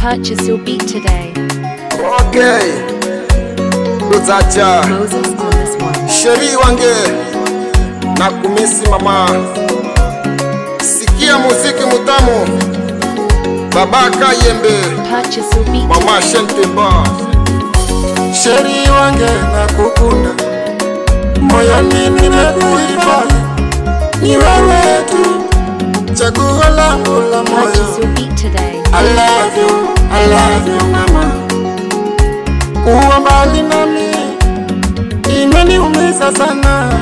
Purchase your beat today. Okay. Luzacha Moses on this one. Sheri wange na kumisi mama. Sikia muziki mutamu Baba Kayembe. Purchase your beat Mama today. Shentemba. Sheri wange na kukunda, moyoni nimekuhifadhi, ni wewe tu chaguo langu la moyo. Purchase your beat today. I love you mama. Kuwa mbali nami imeniumiza sana,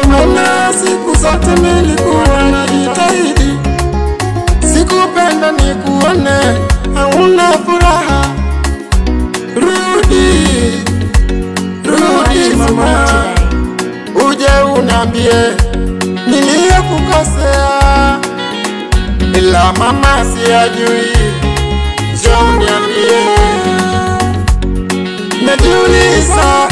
maana siku zote nilikuwa najitahidi. Sikupenda nikuone hauna furaha. Rudi mama, uje unambie niliyokukosea, ila mama siyajui, njoo niambie. Najiuliza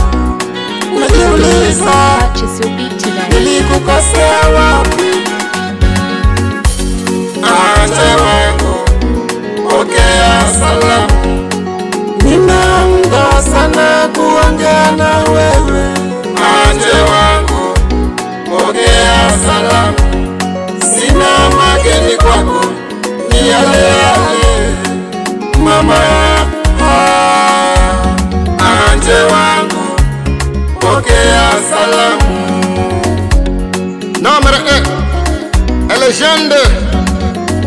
Purchase your beat today. nilikukosea wapi? Acha wangu, pokea salamu. Nina muda sana kuongea na wewe. Acha wangu, pokea salamu. Sina mageni kwako, ni yale yale mama. Anje wangu, pokea salamu. Number 1 A legende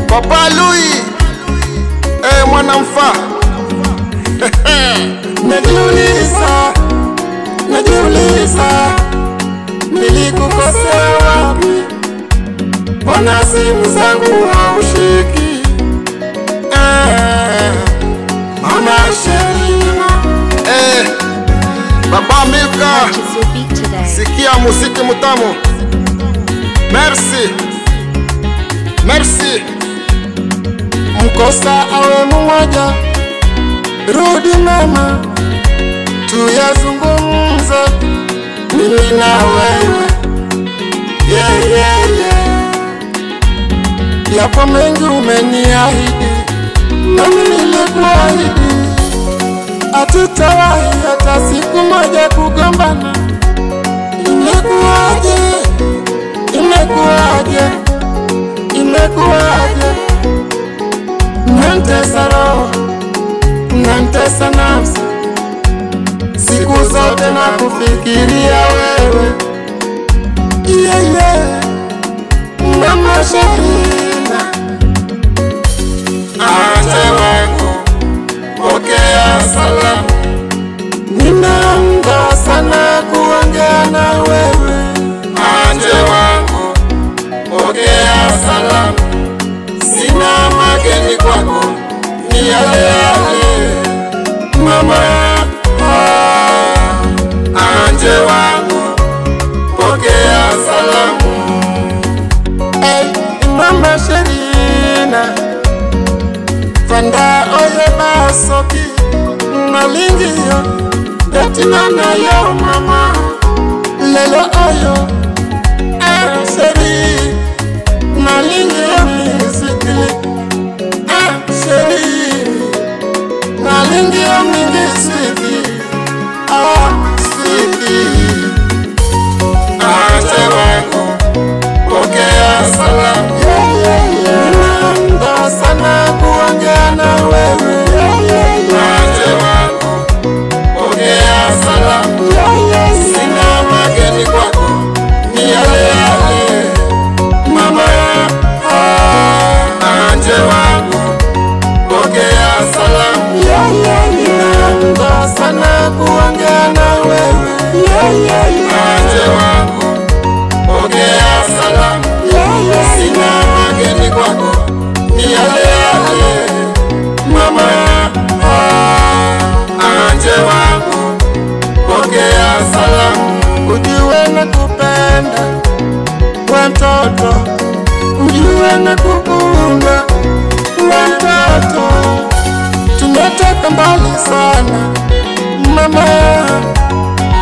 Papa Louis mwana mfa. Najiuliza nilikukosea wapi? Mbona simu zangu haushiki? Mama Sheri, Baba Milka. Purchase your beat today. Sikia muziki mutamu. Merci. mkosa awe mmoja, rudi mama, tuyazungumze mimi na wewe. Yapo mengi umeniahidi, nami nilikuahidi hatutawahi hata siku moja kugombana. Imekuwaje? Nantesa roho, nantesa nafsi, siku zote na kufikiria wewe. Mama Sheri, acha wangu, pokea salamu. Nina muda sana kuongea na wewe. Acha wangu, pokea salamu. Sina mageni kwako, ni yale yale mama. Anje wangu, pokea salamu. Mama Sherina Fanda oye basoki Nalingio Datina na yo mama Lelo oyo Sheri Nalingio misikili Sheri Nalingio misikili sweetie. Acha wangu, pokea salamu. Ninaomba sana kuongea na wewe. Acha wangu, pokea salamu. Sina mageni kwako, ni yale yale mama. Acha wangu, pokea salamu. Ninaomba sana kuongea na wewe. Acha wangu, pokea salamu. Sina mageni kwako, ni yale yale mama. Anje wangu, pokea salamu. Ujue nakupenda watoto, ujue nakukunda watoto. Tumetoka mbali sana mama,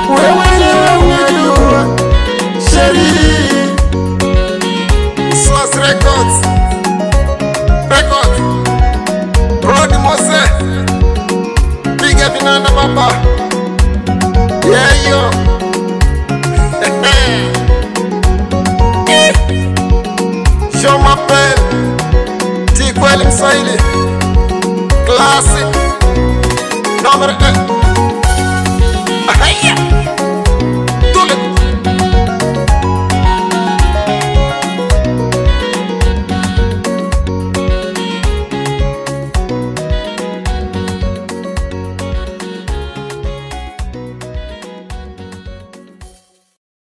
wewe ndiwe unajua. Sheri Records. Rod Mose. Amara